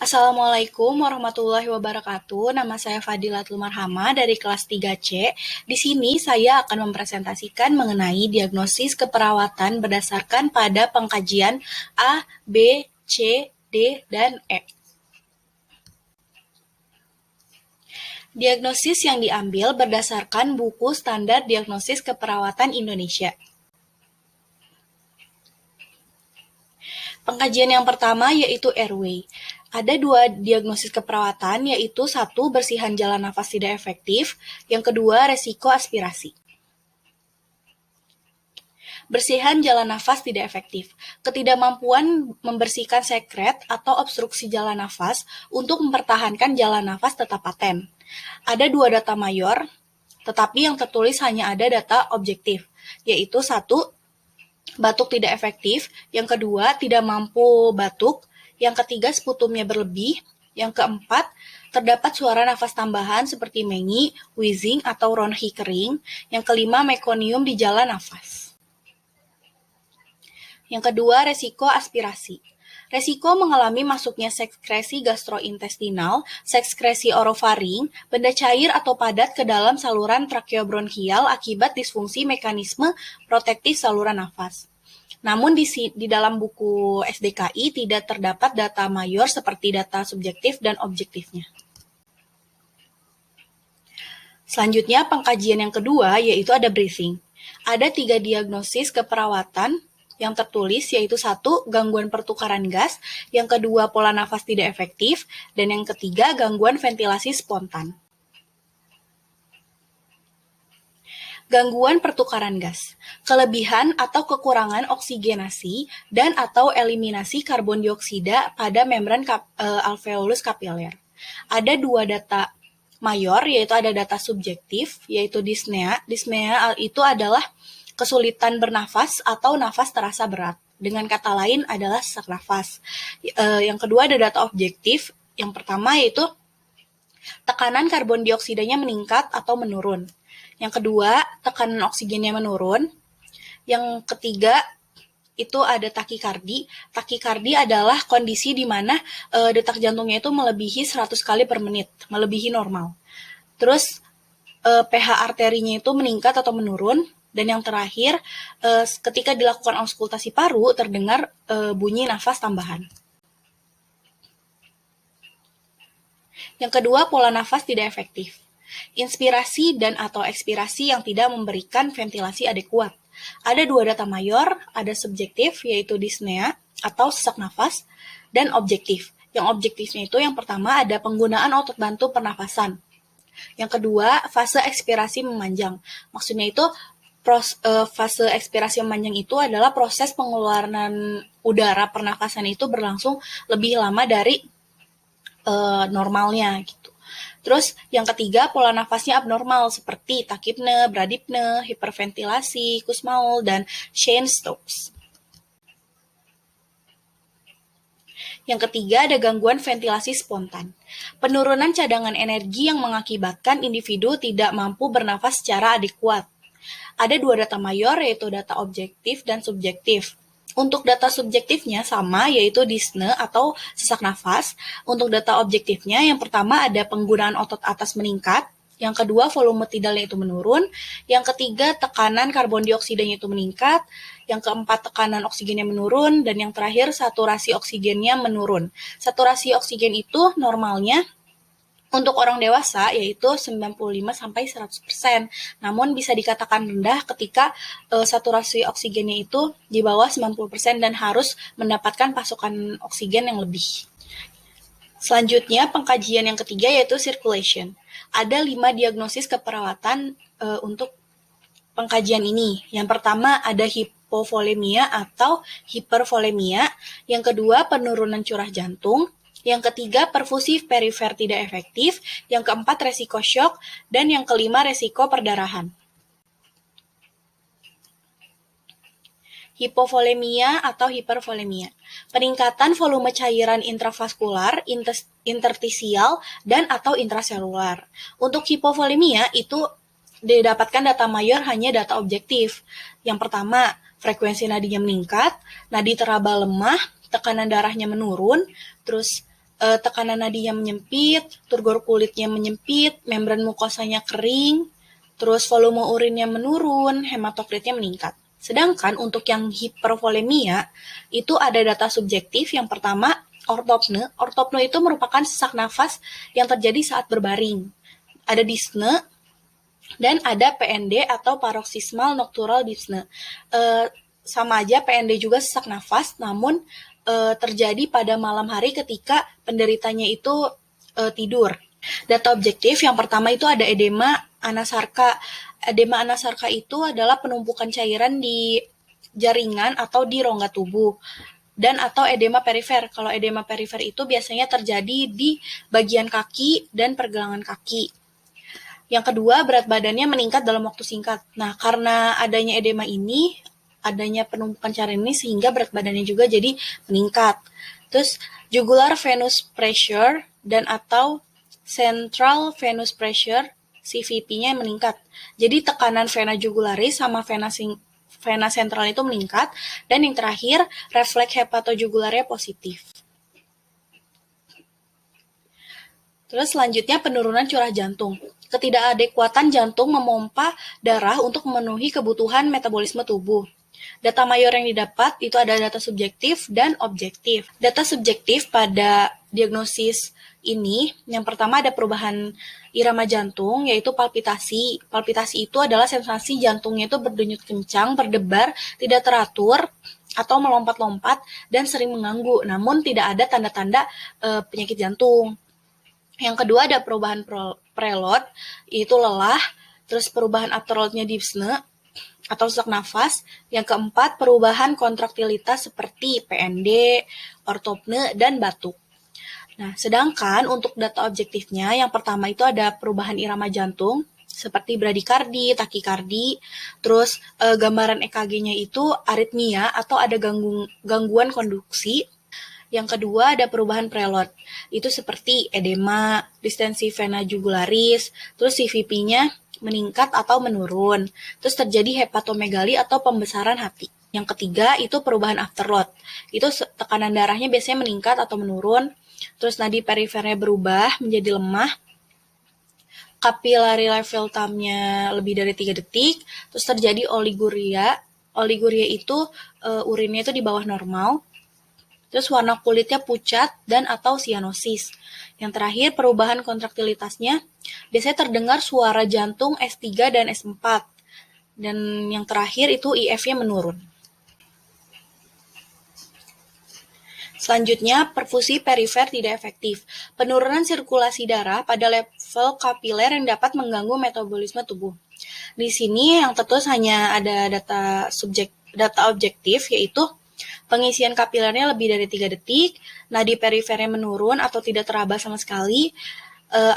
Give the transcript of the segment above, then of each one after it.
Assalamualaikum warahmatullahi wabarakatuh. Nama saya Fadilatul Marhama dari kelas 3C. Di sini saya akan mempresentasikan mengenai diagnosis keperawatan berdasarkan pada pengkajian A, B, C, D, dan E. Diagnosis yang diambil berdasarkan buku Standar Diagnosis Keperawatan Indonesia. Pengkajian yang pertama yaitu airway. Ada dua diagnosis keperawatan, yaitu satu, bersihan jalan nafas tidak efektif, yang kedua, resiko aspirasi. Bersihan jalan nafas tidak efektif. Ketidakmampuan membersihkan sekret atau obstruksi jalan nafas untuk mempertahankan jalan nafas tetap paten. Ada dua data mayor, tetapi yang tertulis hanya ada data objektif, yaitu satu, batuk tidak efektif, yang kedua, tidak mampu batuk, yang ketiga, sputumnya berlebih, yang keempat, terdapat suara nafas tambahan seperti mengi, wheezing, atau ronhi kering, yang kelima, mekonium di jalan nafas. Yang kedua, resiko aspirasi. Resiko mengalami masuknya sekresi gastrointestinal, sekresi orofaring, benda cair atau padat ke dalam saluran trakeobronchial akibat disfungsi mekanisme protektif saluran nafas. Namun di dalam buku SDKI tidak terdapat data mayor seperti data subjektif dan objektifnya. Selanjutnya, pengkajian yang kedua yaitu ada briefing. Ada 3 diagnosis keperawatan yang tertulis, yaitu satu, gangguan pertukaran gas, yang kedua, pola nafas tidak efektif, dan yang ketiga, gangguan ventilasi spontan. Gangguan pertukaran gas, kelebihan atau kekurangan oksigenasi dan atau eliminasi karbon dioksida pada membran alveolus kapiler. Ada 2 data mayor, yaitu ada data subjektif, yaitu dyspnea. Dyspnea itu adalah kesulitan bernafas atau nafas terasa berat. Dengan kata lain adalah sesak nafas. Yang kedua ada data objektif. Yang pertama yaitu tekanan karbon dioksidanya meningkat atau menurun. Yang kedua, tekanan oksigennya menurun. Yang ketiga, itu ada takikardi. Takikardi adalah kondisi di mana detak jantungnya itu melebihi 100 kali per menit, melebihi normal. Terus, pH arterinya itu meningkat atau menurun. Dan yang terakhir, ketika dilakukan auskultasi paru, terdengar bunyi nafas tambahan. Yang kedua, pola nafas tidak efektif. Inspirasi dan atau ekspirasi yang tidak memberikan ventilasi adekuat. Ada 2 data mayor, ada subjektif yaitu dyspnea atau sesak nafas, dan objektif. Yang objektifnya itu yang pertama ada penggunaan otot bantu pernafasan. Yang kedua, fase ekspirasi memanjang. Maksudnya itu fase ekspirasi memanjang itu adalah proses pengeluaran udara pernafasan itu berlangsung lebih lama dari normalnya gitu. Terus yang ketiga, pola nafasnya abnormal seperti takipne, bradipne, hiperventilasi, Kussmaul, dan Cheyne-Stokes. Yang ketiga, ada gangguan ventilasi spontan. Penurunan cadangan energi yang mengakibatkan individu tidak mampu bernafas secara adekuat. Ada 2 data mayor, yaitu data objektif dan subjektif. Untuk data subjektifnya sama, yaitu dyspnea atau sesak nafas. Untuk data objektifnya, yang pertama ada penggunaan otot atas meningkat, yang kedua volume tidalnya itu menurun, yang ketiga tekanan karbon dioksidanya itu meningkat, yang keempat tekanan oksigennya menurun, dan yang terakhir saturasi oksigennya menurun. Saturasi oksigen itu normalnya untuk orang dewasa yaitu 95-100%, namun bisa dikatakan rendah ketika saturasi oksigennya itu di bawah 90% dan harus mendapatkan pasokan oksigen yang lebih. Selanjutnya, pengkajian yang ketiga yaitu circulation. Ada 5 diagnosis keperawatan untuk pengkajian ini. Yang pertama ada hipovolemia atau hipervolemia, yang kedua penurunan curah jantung, yang ketiga, perfusi perifer tidak efektif. Yang keempat, resiko shock. Dan yang kelima, resiko perdarahan. Hipovolemia atau hipervolemia. Peningkatan volume cairan intravaskular, interstisial, dan atau intraselular. Untuk hipovolemia itu didapatkan data mayor hanya data objektif. Yang pertama, frekuensi nadinya meningkat, nadi teraba lemah, tekanan darahnya menurun, terus tekanan nadinya menyempit, turgor kulitnya menyempit, membran mukosanya kering, terus volume urinnya menurun, hematokritnya meningkat. Sedangkan untuk yang hipervolemia, itu ada data subjektif. Yang pertama, ortopne. Ortopne itu merupakan sesak nafas yang terjadi saat berbaring. Ada dyspne, dan ada PND atau paroxysmal nocturnal dyspnea. Sama aja, PND juga sesak nafas, namun terjadi pada malam hari ketika penderitanya itu tidur. Data objektif yang pertama itu ada edema anasarka. Edema anasarka itu adalah penumpukan cairan di jaringan atau di rongga tubuh, dan atau edema perifer. Kalau edema perifer itu biasanya terjadi di bagian kaki dan pergelangan kaki. Yang kedua, berat badannya meningkat dalam waktu singkat. Nah, karena adanya edema ini, adanya penumpukan cairan ini, sehingga berat badannya juga jadi meningkat. Terus, jugular venous pressure dan atau central venous pressure, CVP-nya meningkat. Jadi, tekanan vena jugularis sama vena sentral itu meningkat. Dan yang terakhir, refleks hepatojugularnya positif. Terus selanjutnya penurunan curah jantung. Ketidakadekuatan jantung memompa darah untuk memenuhi kebutuhan metabolisme tubuh. Data mayor yang didapat itu ada data subjektif dan objektif. Data subjektif pada diagnosis ini, yang pertama ada perubahan irama jantung, yaitu palpitasi. Palpitasi itu adalah sensasi jantungnya itu berdenyut kencang, berdebar, tidak teratur, atau melompat-lompat, dan sering mengganggu, namun tidak ada tanda-tanda penyakit jantung. Yang kedua ada perubahan preload, yaitu lelah, terus perubahan afterloadnya dyspnea atau sesak nafas. Yang keempat perubahan kontraktilitas seperti PND, ortopne, dan batuk. Nah, sedangkan untuk data objektifnya, yang pertama itu ada perubahan irama jantung, seperti bradikardi, takikardi, terus gambaran EKG-nya itu aritmia atau ada gangguan konduksi. Yang kedua ada perubahan preload, itu seperti edema, distensi vena jugularis, terus CVP-nya meningkat atau menurun, terus terjadi hepatomegali atau pembesaran hati. Yang ketiga itu perubahan afterload, itu tekanan darahnya biasanya meningkat atau menurun, terus nadi perifernya berubah menjadi lemah, capillary level time-nya lebih dari 3 detik, terus terjadi oliguria. Oliguria itu urinnya itu di bawah normal, terus warna kulitnya pucat dan atau sianosis. Yang terakhir perubahan kontraktilitasnya, biasanya terdengar suara jantung S3 dan S4. Dan yang terakhir itu IF-nya menurun. Selanjutnya, perfusi perifer tidak efektif. Penurunan sirkulasi darah pada level kapiler yang dapat mengganggu metabolisme tubuh. Di sini yang tertulis hanya ada data objektif, yaitu pengisian kapilernya lebih dari 3 detik, nadi perifernya menurun atau tidak teraba sama sekali,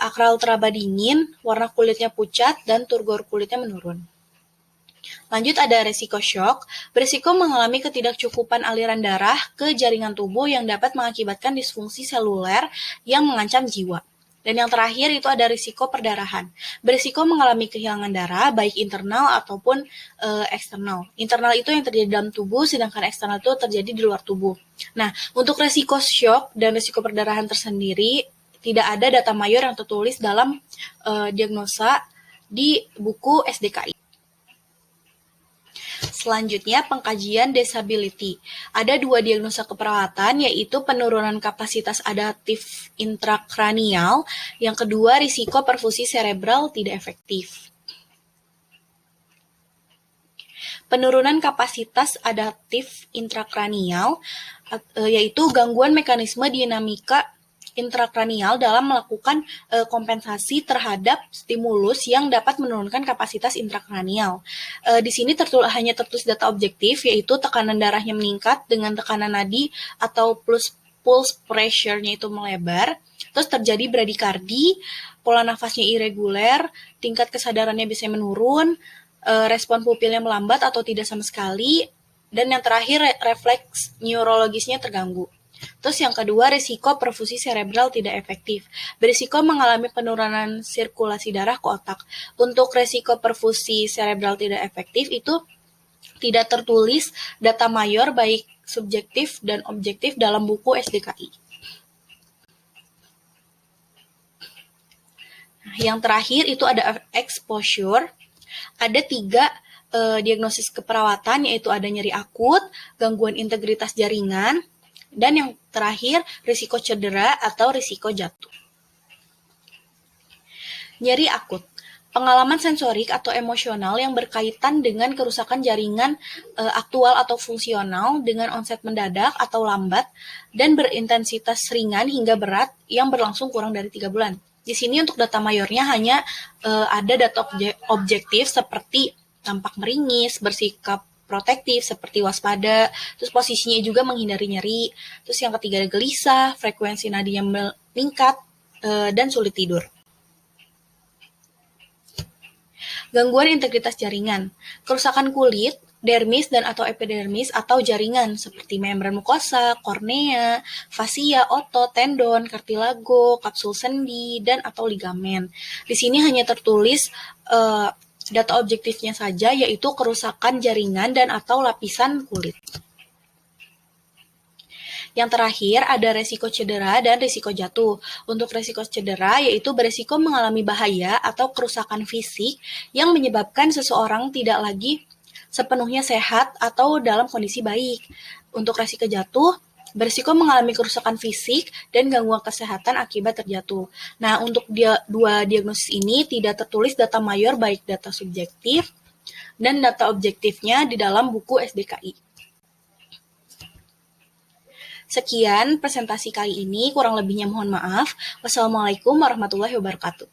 akral teraba dingin, warna kulitnya pucat, dan turgor kulitnya menurun. Lanjut ada resiko shock, berisiko mengalami ketidakcukupan aliran darah ke jaringan tubuh yang dapat mengakibatkan disfungsi seluler yang mengancam jiwa. Dan yang terakhir itu ada risiko perdarahan. Berisiko mengalami kehilangan darah, baik internal ataupun eksternal. Internal itu yang terjadi dalam tubuh, sedangkan eksternal itu terjadi di luar tubuh. Nah, untuk risiko shock dan risiko perdarahan tersendiri, tidak ada data mayor yang tertulis dalam diagnosa di buku SDKI. Selanjutnya, pengkajian disability. Ada 2 diagnosa keperawatan, yaitu penurunan kapasitas adaptif intrakranial, yang kedua risiko perfusi cerebral tidak efektif. Penurunan kapasitas adaptif intrakranial, yaitu gangguan mekanisme dinamika intrakranial dalam melakukan kompensasi terhadap stimulus yang dapat menurunkan kapasitas intrakranial. Di sini hanya tertulis data objektif, yaitu tekanan darahnya meningkat dengan tekanan nadi atau pulse pressure-nya itu melebar, terus terjadi bradikardi, pola nafasnya irreguler, tingkat kesadarannya biasanya menurun, respon pupilnya melambat atau tidak sama sekali, dan yang terakhir refleks neurologisnya terganggu. Terus yang kedua, risiko perfusi cerebral tidak efektif. Berisiko mengalami penurunan sirkulasi darah ke otak. Untuk risiko perfusi cerebral tidak efektif itu tidak tertulis data mayor baik subjektif dan objektif dalam buku SDKI. yang terakhir itu ada exposure. Ada 3 diagnosis keperawatan, yaitu ada nyeri akut, gangguan integritas jaringan, dan yang terakhir risiko cedera atau risiko jatuh. Nyeri akut, pengalaman sensorik atau emosional yang berkaitan dengan kerusakan jaringan aktual atau fungsional dengan onset mendadak atau lambat dan berintensitas ringan hingga berat yang berlangsung kurang dari 3 bulan. Di sini untuk data mayornya hanya ada data objektif seperti tampak meringis, bersikap protektif seperti waspada, terus posisinya juga menghindari nyeri, terus yang ketiga ada gelisah, frekuensi nadinya meningkat, dan sulit tidur. Gangguan integritas jaringan, kerusakan kulit, dermis dan atau epidermis atau jaringan seperti membran mukosa, kornea, fasia, otot, tendon, kartilago, kapsul sendi, dan atau ligamen. Di sini hanya tertulis data objektifnya saja, yaitu kerusakan jaringan dan atau lapisan kulit. Yang terakhir ada resiko cedera dan risiko jatuh. Untuk resiko cedera yaitu beresiko mengalami bahaya atau kerusakan fisik yang menyebabkan seseorang tidak lagi sepenuhnya sehat atau dalam kondisi baik. Untuk resiko jatuh, berisiko mengalami kerusakan fisik dan gangguan kesehatan akibat terjatuh. Nah, untuk dua diagnosis ini tidak tertulis data mayor baik data subjektif dan data objektifnya di dalam buku SDKI. Sekian presentasi kali ini, kurang lebihnya mohon maaf. Wassalamualaikum warahmatullahi wabarakatuh.